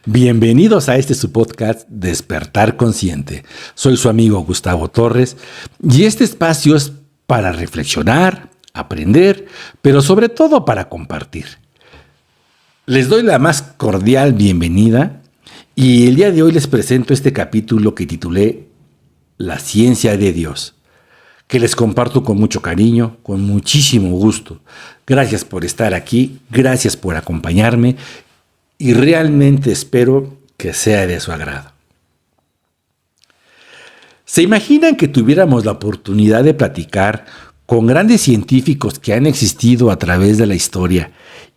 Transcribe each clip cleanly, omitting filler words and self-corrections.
Bienvenidos a su podcast Despertar Consciente. Soy su amigo Gustavo Torres y este espacio es para reflexionar, aprender, pero sobre todo para compartir. Les doy la más cordial bienvenida y el día de hoy les presento este capítulo que titulé La ciencia de Dios, que les comparto con mucho cariño, con muchísimo gusto. Gracias por estar aquí, gracias por acompañarme y realmente espero que sea de su agrado. ¿Se imaginan que tuviéramos la oportunidad de platicar con grandes científicos que han existido a través de la historia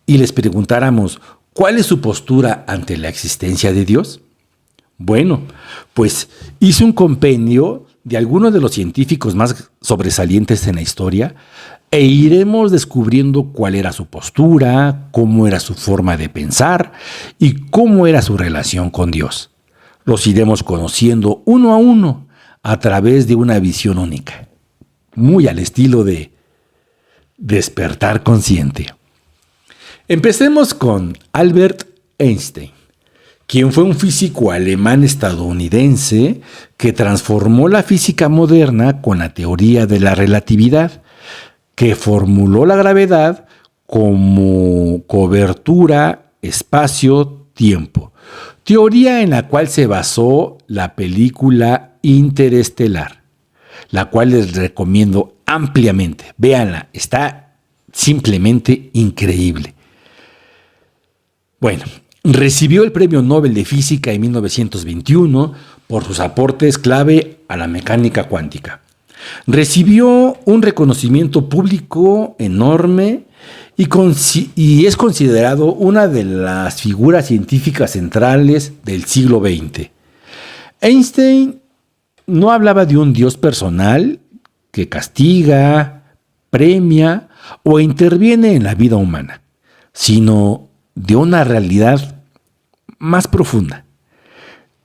y les preguntáramos cuál es su postura ante la existencia de Dios? Bueno, pues hice un compendio de algunos de los científicos más sobresalientes en la historia e iremos descubriendo cuál era su postura, cómo era su forma de pensar y cómo era su relación con Dios. Los iremos conociendo uno a uno a través de una visión única, muy al estilo de Despertar Consciente. Empecemos con Albert Einstein, quien fue un físico alemán-estadounidense que transformó la física moderna con la teoría de la relatividad, que formuló la gravedad como cobertura, espacio, tiempo. Teoría en la cual se basó la película Interestelar, la cual les recomiendo ampliamente. Véanla, está simplemente increíble. Bueno, recibió el Premio Nobel de Física en 1921 por sus aportes clave a la mecánica cuántica. Recibió un reconocimiento público enorme y es considerado una de las figuras científicas centrales del siglo XX. Einstein no hablaba de un Dios personal que castiga, premia o interviene en la vida humana, sino de una realidad más profunda,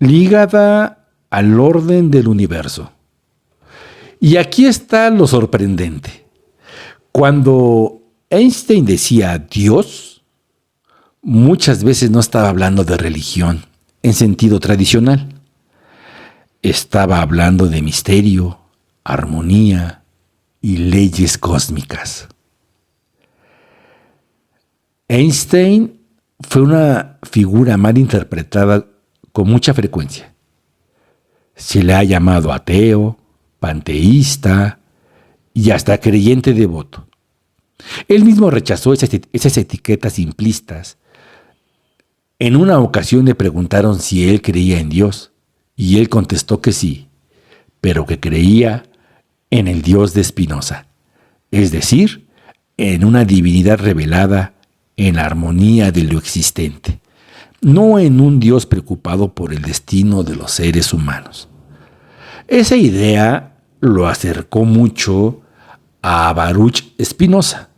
ligada al orden del universo. Y aquí está lo sorprendente. Cuando Einstein decía Dios, muchas veces no estaba hablando de religión en sentido tradicional. Estaba hablando de misterio, armonía y leyes cósmicas. Einstein fue una figura mal interpretada con mucha frecuencia. Se le ha llamado ateo, panteísta y hasta creyente devoto. Él mismo rechazó esas etiquetas simplistas. En una ocasión le preguntaron si él creía en Dios y él contestó que sí, pero que creía en el Dios de Spinoza, es decir, en una divinidad revelada en la armonía de lo existente, no en un Dios preocupado por el destino de los seres humanos. Esa idea lo acercó mucho a Baruch Spinoza,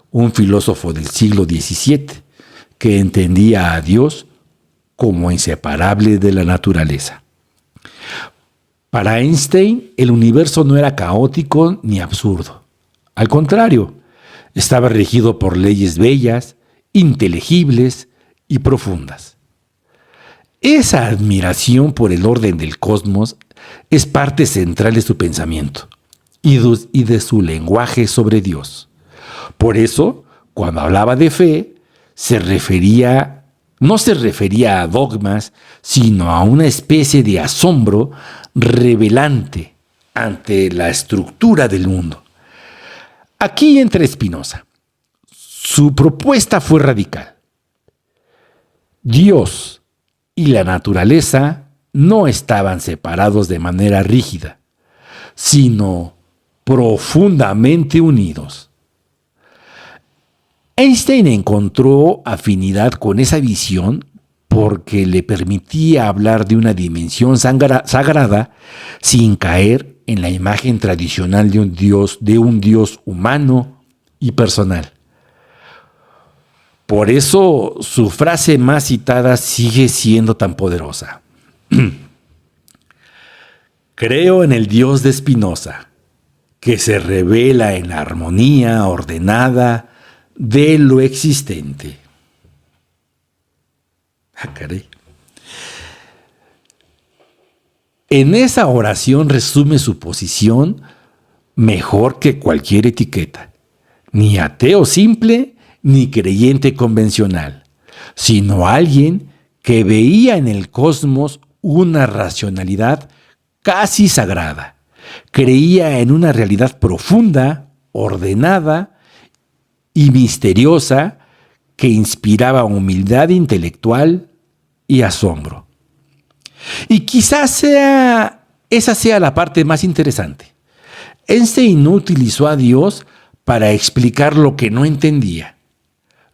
un filósofo del siglo XVII que entendía a Dios como inseparable de la naturaleza. Para Einstein, el universo no era caótico ni absurdo. Al contrario, estaba regido por leyes bellas, inteligibles y profundas. Esa admiración por el orden del cosmos es parte central de su pensamiento y de su lenguaje sobre Dios. Por eso, cuando hablaba de fe, no se refería a dogmas, sino a una especie de asombro revelante ante la estructura del mundo. Aquí entra Spinoza. Su propuesta fue radical. Dios y la naturaleza no estaban separados de manera rígida, sino profundamente unidos. Einstein encontró afinidad con esa visión porque le permitía hablar de una dimensión sagrada sin caer en la imagen tradicional de un Dios humano y personal. Por eso su frase más citada sigue siendo tan poderosa. Creo en el Dios de Spinoza, que se revela en la armonía ordenada de lo existente. Ah, caray. En esa oración resume su posición mejor que cualquier etiqueta. Ni ateo simple, ni creyente convencional, sino alguien que veía en el cosmos una racionalidad casi sagrada. Creía en una realidad profunda, ordenada y misteriosa que inspiraba humildad intelectual y asombro. Y quizás esa sea la parte más interesante. Einstein no utilizó a Dios para explicar lo que no entendía.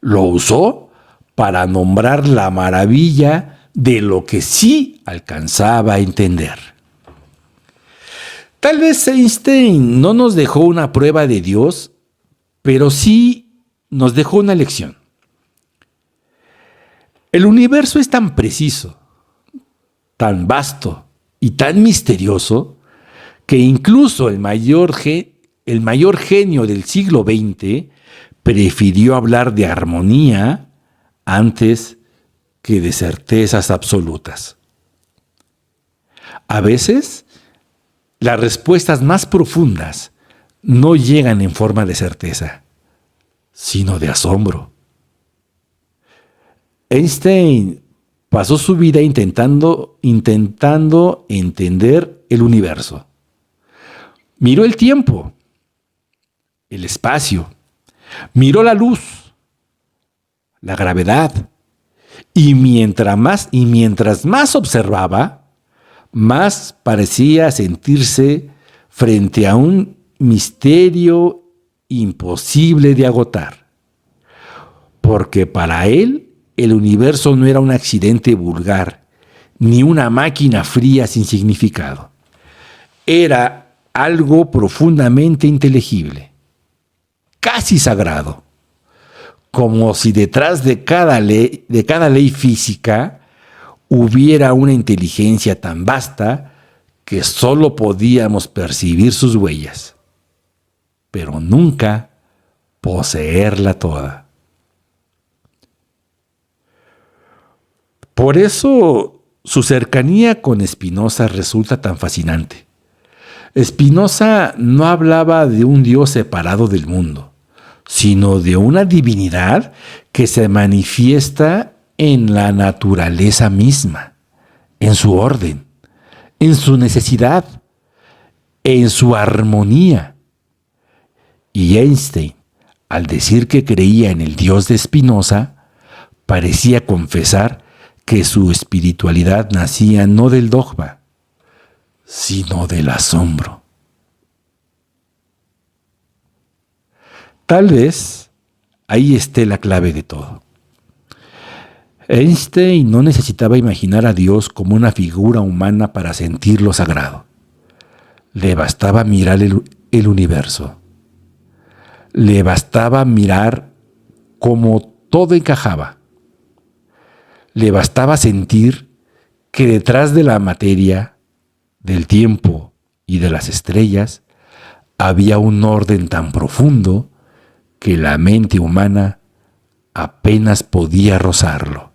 Lo usó para nombrar la maravilla de lo que sí alcanzaba a entender. Tal vez Einstein no nos dejó una prueba de Dios, pero sí nos dejó una lección. El universo es tan preciso, tan vasto y tan misterioso que incluso el mayor genio del siglo XX prefirió hablar de armonía antes que de certezas absolutas. A veces, las respuestas más profundas no llegan en forma de certeza, sino de asombro. Einstein pasó su vida intentando entender el universo. Miró el tiempo, el espacio, miró la luz, la gravedad, y mientras más observaba, más parecía sentirse frente a un misterio imposible de agotar. Porque para él, el universo no era un accidente vulgar, ni una máquina fría sin significado. Era algo profundamente inteligible, casi sagrado, como si detrás de cada ley física hubiera una inteligencia tan vasta que solo podíamos percibir sus huellas, pero nunca poseerla toda. Por eso su cercanía con Spinoza resulta tan fascinante. Spinoza no hablaba de un Dios separado del mundo, sino de una divinidad que se manifiesta en la naturaleza misma, en su orden, en su necesidad, en su armonía. Y Einstein, al decir que creía en el Dios de Spinoza, parecía confesar que su espiritualidad nacía no del dogma, sino del asombro. Tal vez ahí esté la clave de todo. Einstein no necesitaba imaginar a Dios como una figura humana para sentir lo sagrado. Le bastaba mirar el universo. Le bastaba mirar cómo todo encajaba. Le bastaba sentir que detrás de la materia, del tiempo y de las estrellas, había un orden tan profundo que la mente humana apenas podía rozarlo.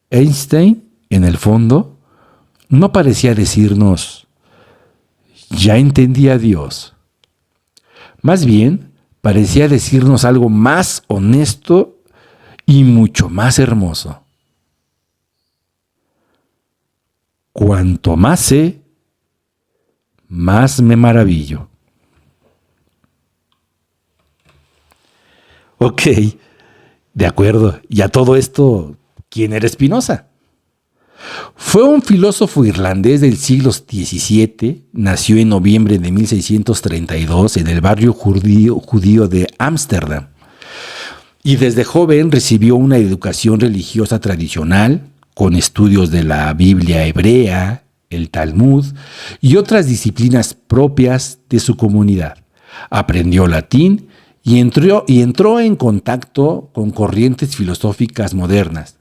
Einstein, en el fondo, no parecía decirnos, ya entendí a Dios. Más bien, parecía decirnos algo más honesto y mucho más hermoso. Cuanto más sé, más me maravillo. Ok, de acuerdo. Y a todo esto, ¿quién era Spinoza? Fue un filósofo irlandés del siglo XVII, nació en noviembre de 1632 en el barrio judío de Ámsterdam. Y desde joven recibió una educación religiosa tradicional, con estudios de la Biblia hebrea, el Talmud y otras disciplinas propias de su comunidad. Aprendió latín y entró en contacto con corrientes filosóficas modernas.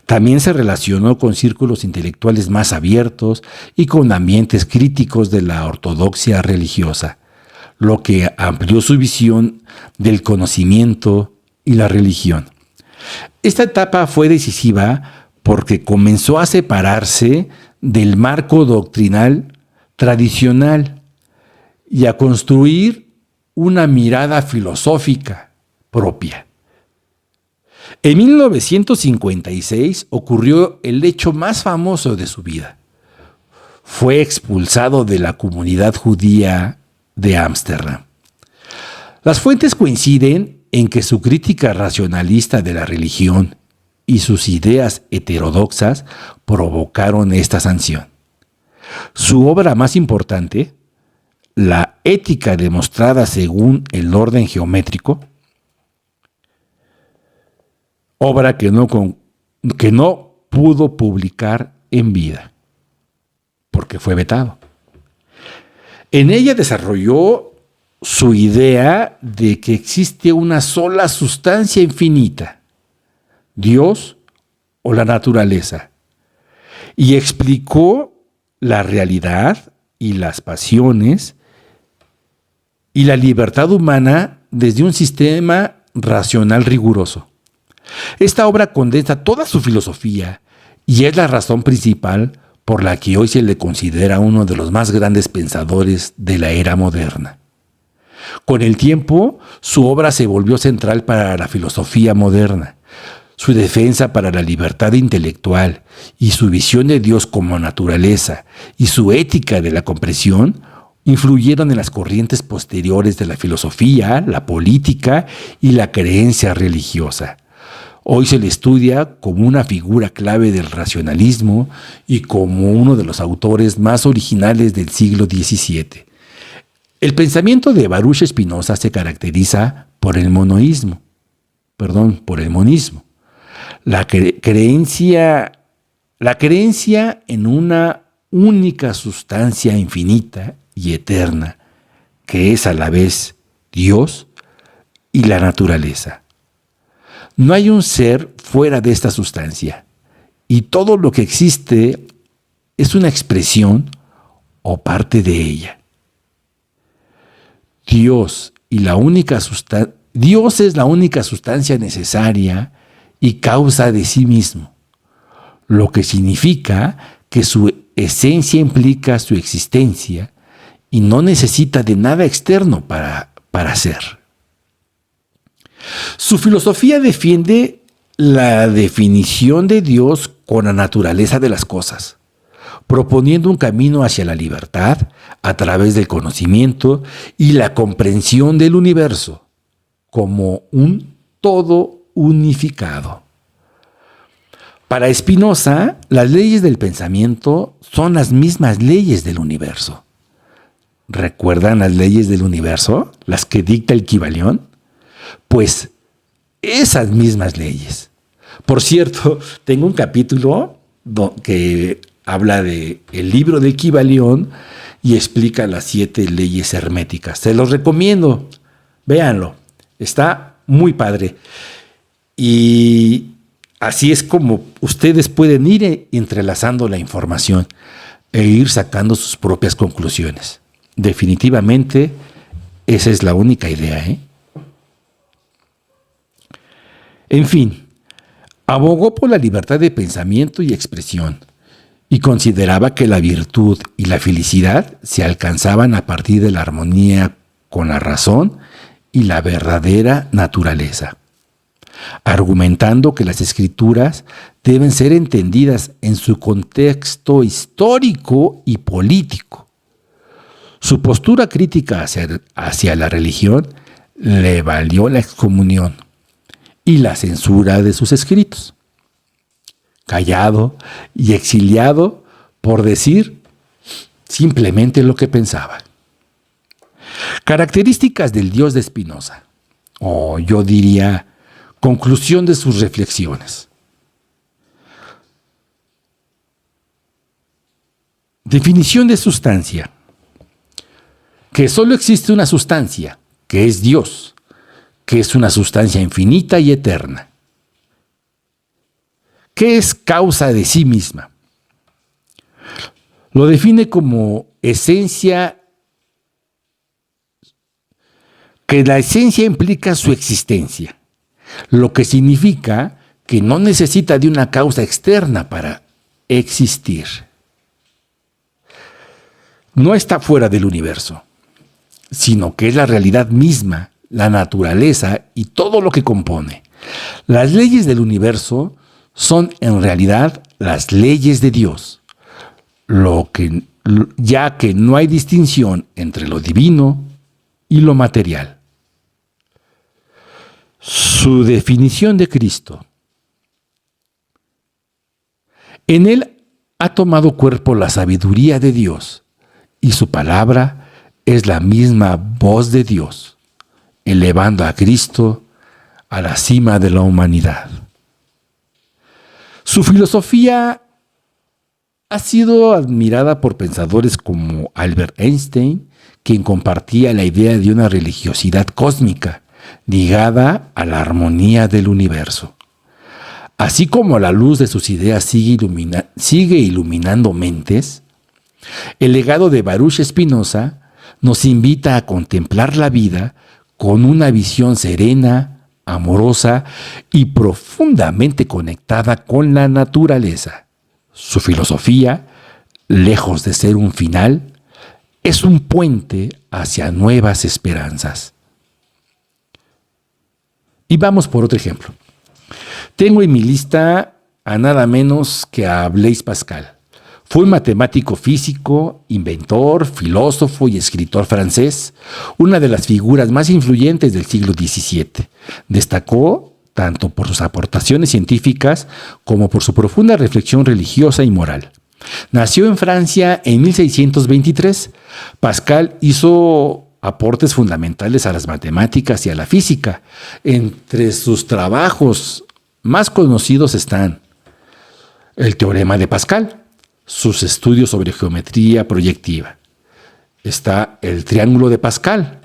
También se relacionó con círculos intelectuales más abiertos y con ambientes críticos de la ortodoxia religiosa, lo que amplió su visión del conocimiento y la religión. Esta etapa fue decisiva porque comenzó a separarse del marco doctrinal tradicional y a construir una mirada filosófica propia. En 1956 ocurrió el hecho más famoso de su vida. Fue expulsado de la comunidad judía de Ámsterdam. Las fuentes coinciden en que su crítica racionalista de la religión y sus ideas heterodoxas provocaron esta sanción. Su obra más importante, La ética demostrada según el orden geométrico, obra que no pudo publicar en vida, porque fue vetado. En ella desarrolló su idea de que existe una sola sustancia infinita, Dios o la naturaleza, y explicó la realidad y las pasiones y la libertad humana desde un sistema racional riguroso. Esta obra condensa toda su filosofía y es la razón principal por la que hoy se le considera uno de los más grandes pensadores de la era moderna. Con el tiempo, su obra se volvió central para la filosofía moderna. Su defensa para la libertad intelectual y su visión de Dios como naturaleza y su ética de la comprensión influyeron en las corrientes posteriores de la filosofía, la política y la creencia religiosa. Hoy se le estudia como una figura clave del racionalismo y como uno de los autores más originales del siglo XVII. El pensamiento de Baruch Spinoza se caracteriza por el monismo. La creencia en una única sustancia infinita y eterna, que es a la vez Dios y la naturaleza. No hay un ser fuera de esta sustancia, y todo lo que existe es una expresión o parte de ella. Dios es la única sustancia necesaria y causa de sí mismo, lo que significa que su esencia implica su existencia y no necesita de nada externo para ser. Su filosofía defiende la definición de Dios con la naturaleza de las cosas, proponiendo un camino hacia la libertad a través del conocimiento y la comprensión del universo como un todo unificado. Para Spinoza, las leyes del pensamiento son las mismas leyes del universo. ¿Recuerdan las leyes del universo? Las que dicta el Kybalión. Pues esas mismas leyes. Por cierto, tengo un capítulo que habla del libro del Kybalión y explica las 7 leyes herméticas. Se los recomiendo. Véanlo. Está muy padre. Y así es como ustedes pueden ir entrelazando la información e ir sacando sus propias conclusiones. Definitivamente, esa es la única idea, ¿eh? En fin, abogó por la libertad de pensamiento y expresión y consideraba que la virtud y la felicidad se alcanzaban a partir de la armonía con la razón y la verdadera naturaleza, argumentando que las escrituras deben ser entendidas en su contexto histórico y político. Su postura crítica hacia la religión le valió la excomunión y la censura de sus escritos. Callado y exiliado por decir simplemente lo que pensaba. Características del Dios de Spinoza, o yo diría, conclusión de sus reflexiones. Definición de sustancia. Que solo existe una sustancia, que es Dios, que es una sustancia infinita y eterna, que es causa de sí misma. Lo define como esencia, que la esencia implica su existencia, lo que significa que no necesita de una causa externa para existir. No está fuera del universo, sino que es la realidad misma, la naturaleza y todo lo que compone. Las leyes del universo son en realidad las leyes de Dios, ya que no hay distinción entre lo divino y lo material. Su definición de Cristo. En él ha tomado cuerpo la sabiduría de Dios, y su palabra es la misma voz de Dios, elevando a Cristo a la cima de la humanidad. Su filosofía ha sido admirada por pensadores como Albert Einstein, quien compartía la idea de una religiosidad cósmica ligada a la armonía del universo. Así como la luz de sus ideas sigue iluminando mentes, el legado de Baruch Spinoza nos invita a contemplar la vida con una visión serena, amorosa y profundamente conectada con la naturaleza. Su filosofía, lejos de ser un final, es un puente hacia nuevas esperanzas. Y vamos por otro ejemplo. Tengo en mi lista a nada menos que a Blaise Pascal. Fue un matemático físico, inventor, filósofo y escritor francés, una de las figuras más influyentes del siglo XVII. Destacó tanto por sus aportaciones científicas como por su profunda reflexión religiosa y moral. Nació en Francia en 1623. Pascal hizo aportes fundamentales a las matemáticas y a la física. Entre sus trabajos más conocidos están el teorema de Pascal, sus estudios sobre geometría proyectiva. Está el triángulo de Pascal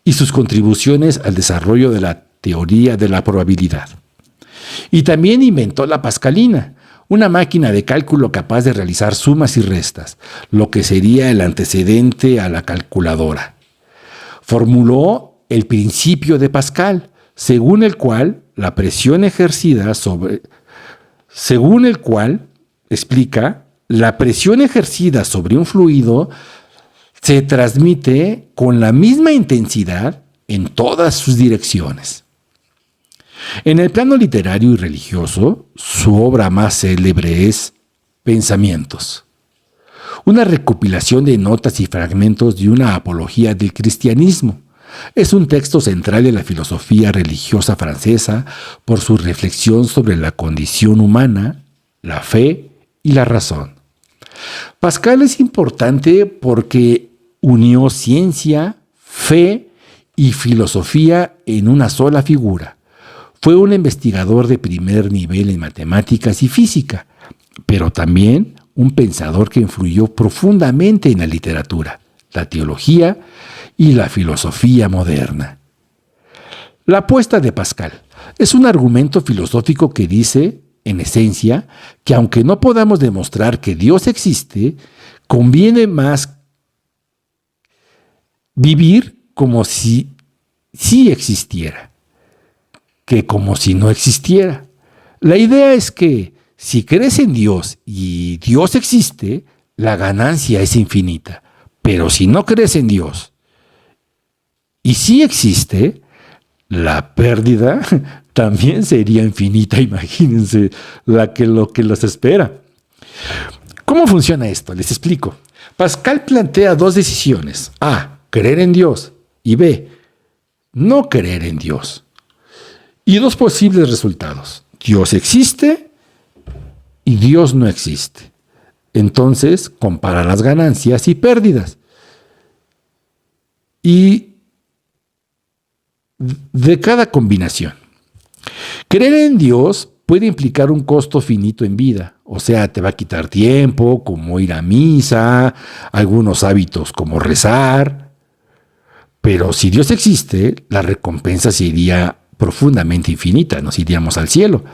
y sus contribuciones al desarrollo de la teoría de la probabilidad. Y también inventó la pascalina, una máquina de cálculo capaz de realizar sumas y restas, lo que sería el antecedente a la calculadora. Formuló el principio de Pascal, según el cual la presión ejercida sobre un fluido se transmite con la misma intensidad en todas sus direcciones. En el plano literario y religioso, su obra más célebre es Pensamientos, una recopilación de notas y fragmentos de una apología del cristianismo. Es un texto central de la filosofía religiosa francesa por su reflexión sobre la condición humana, la fe y la razón. Pascal es importante porque unió ciencia, fe y filosofía en una sola figura. Fue un investigador de primer nivel en matemáticas y física, pero también un pensador que influyó profundamente en la literatura, la teología y la filosofía moderna. La apuesta de Pascal es un argumento filosófico que dice, en esencia, que aunque no podamos demostrar que Dios existe, conviene más vivir como si sí existiera, que como si no existiera. La idea es que si crees en Dios y Dios existe, la ganancia es infinita. Pero si no crees en Dios y sí existe, la pérdida también sería infinita. Imagínense lo que los espera. ¿Cómo funciona esto? Les explico. Pascal plantea dos decisiones. A, creer en Dios. Y B, no creer en Dios. Y dos posibles resultados. Dios existe y Dios no existe. Entonces, compara las ganancias y pérdidas. Y de cada combinación. Creer en Dios puede implicar un costo finito en vida. O sea, te va a quitar tiempo, como ir a misa, algunos hábitos como rezar. Pero si Dios existe, la recompensa sería profundamente infinita. Nos iríamos al cielo.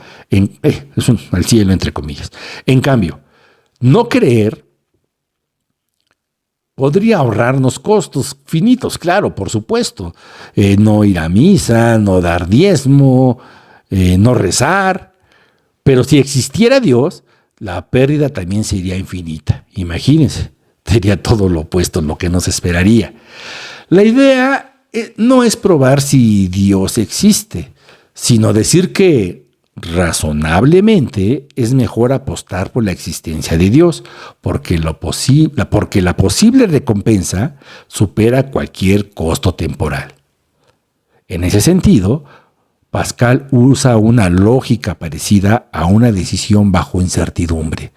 Al cielo entre comillas. En cambio, no creer podría ahorrarnos costos finitos, claro, por supuesto. No ir a misa, no dar diezmo, no rezar. Pero si existiera Dios, la pérdida también sería infinita. Imagínense, sería todo lo opuesto, lo que nos esperaría. La idea no es probar si Dios existe, sino decir que razonablemente es mejor apostar por la existencia de Dios, porque la posible recompensa supera cualquier costo temporal. En ese sentido, Pascal usa una lógica parecida a una decisión bajo incertidumbre,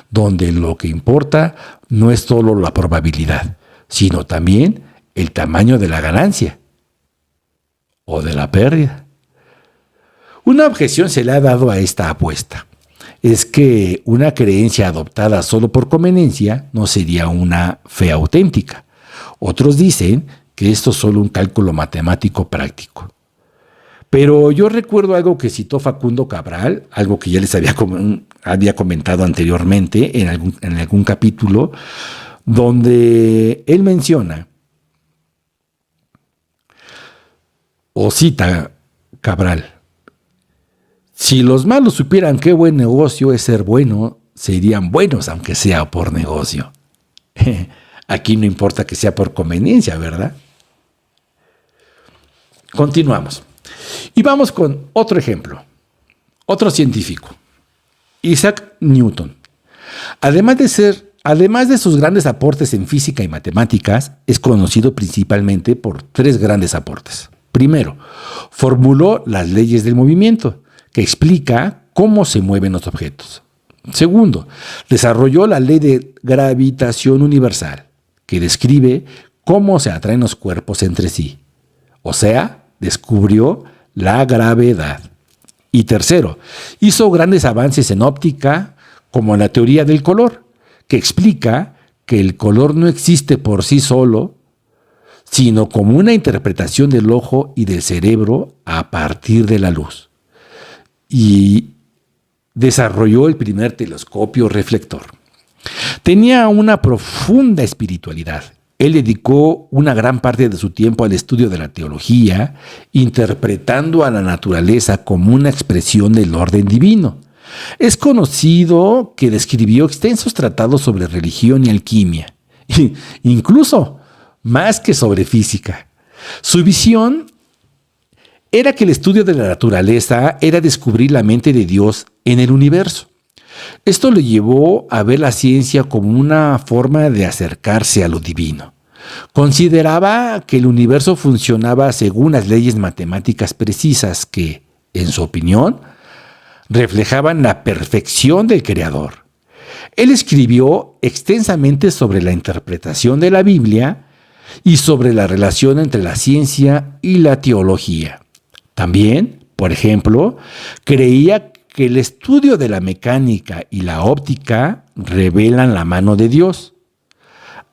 donde lo que importa no es solo la probabilidad, sino también el tamaño de la ganancia o de la pérdida. Una objeción se le ha dado a esta apuesta. Es que una creencia adoptada solo por conveniencia no sería una fe auténtica. Otros dicen que esto es solo un cálculo matemático práctico. Pero yo recuerdo algo que citó Facundo Cabral, algo que ya les había comentado anteriormente en algún capítulo, donde él menciona o cita Cabral: si los malos supieran qué buen negocio es ser bueno, serían buenos aunque sea por negocio. Aquí no importa que sea por conveniencia, ¿verdad? Continuamos. Y vamos con otro ejemplo. Otro científico, Isaac Newton. Además de sus grandes aportes en física y matemáticas, es conocido principalmente por 3 grandes aportes. Primero, formuló las leyes del movimiento, que explica cómo se mueven los objetos. Segundo, desarrolló la ley de gravitación universal, que describe cómo se atraen los cuerpos entre sí. O sea, descubrió la gravedad. Y tercero, hizo grandes avances en óptica, como la teoría del color, que explica que el color no existe por sí solo, sino como una interpretación del ojo y del cerebro a partir de la luz. Y desarrolló el primer telescopio reflector. Tenía una profunda espiritualidad. Él dedicó una gran parte de su tiempo al estudio de la teología, interpretando a la naturaleza como una expresión del orden divino. Es conocido que escribió extensos tratados sobre religión y alquimia, incluso más que sobre física. Su visión era que el estudio de la naturaleza era descubrir la mente de Dios en el universo. Esto le llevó a ver la ciencia como una forma de acercarse a lo divino. Consideraba que el universo funcionaba según las leyes matemáticas precisas que, en su opinión, reflejaban la perfección del Creador. Él escribió extensamente sobre la interpretación de la Biblia y sobre la relación entre la ciencia y la teología. También, por ejemplo, creía que el estudio de la mecánica y la óptica revelan la mano de Dios.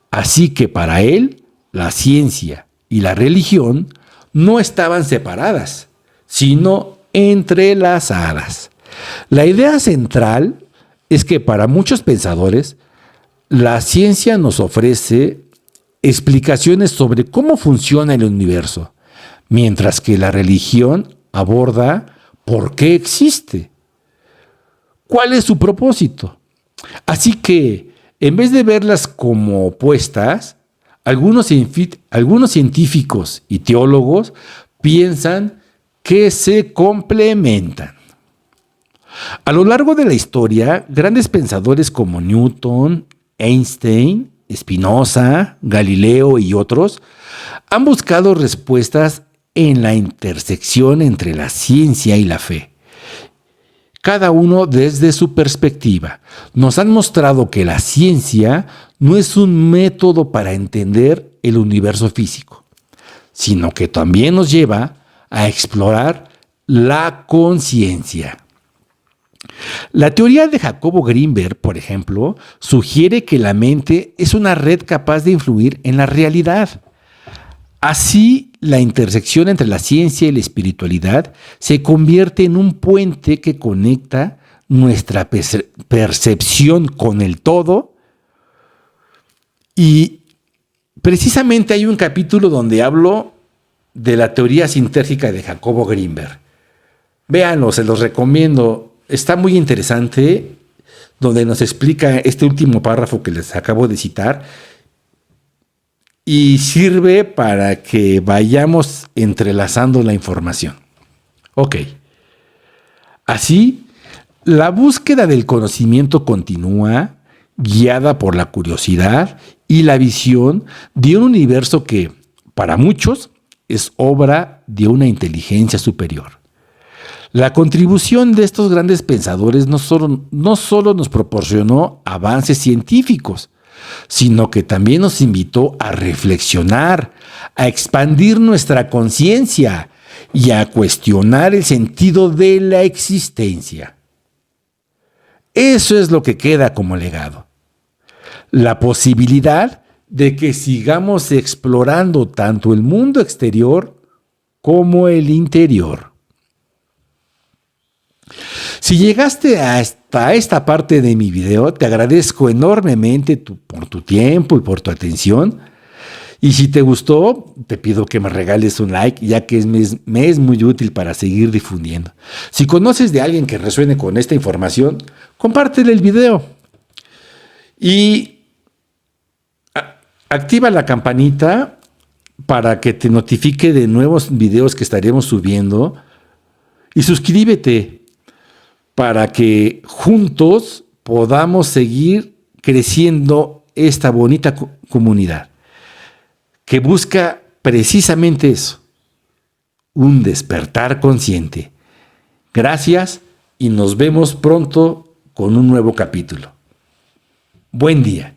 Así que para él, la ciencia y la religión no estaban separadas, sino entrelazadas. La idea central es que para muchos pensadores, la ciencia nos ofrece explicaciones sobre cómo funciona el universo, mientras que la religión aborda por qué existe. ¿Cuál es su propósito? Así que, en vez de verlas como opuestas, algunos científicos y teólogos piensan que se complementan. A lo largo de la historia, grandes pensadores como Newton, Einstein, Spinoza, Galileo y otros han buscado respuestas en la intersección entre la ciencia y la fe. Cada uno desde su perspectiva. Nos han mostrado que la ciencia no es un método para entender el universo físico, sino que también nos lleva a explorar la conciencia. La teoría de Jacobo Greenberg, por ejemplo, sugiere que la mente es una red capaz de influir en la realidad. Así, la intersección entre la ciencia y la espiritualidad se convierte en un puente que conecta nuestra percepción con el todo. Y precisamente hay un capítulo donde hablo de la teoría sintérgica de Jacobo Greenberg. Véanlo, se los recomiendo. está muy interesante, donde nos explica este último párrafo que les acabo de citar, y sirve para que vayamos entrelazando la información. Ok. Así, la búsqueda del conocimiento continúa, guiada por la curiosidad y la visión de un universo que, para muchos, es obra de una inteligencia superior. La contribución de estos grandes pensadores no solo nos proporcionó avances científicos, sino que también nos invitó a reflexionar, a expandir nuestra conciencia y a cuestionar el sentido de la existencia. Eso es lo que queda como legado. La posibilidad de que sigamos explorando tanto el mundo exterior como el interior. Si llegaste hasta esta parte de mi video, te agradezco enormemente por tu tiempo y por tu atención. Y si te gustó, te pido que me regales un like, ya que me es muy útil para seguir difundiendo. Si conoces de alguien que resuene con esta información, compártele el video. Y activa la campanita para que te notifique de nuevos videos que estaremos subiendo. Y suscríbete para que juntos podamos seguir creciendo esta bonita comunidad que busca precisamente eso, un despertar consciente. Gracias y nos vemos pronto con un nuevo capítulo. Buen día.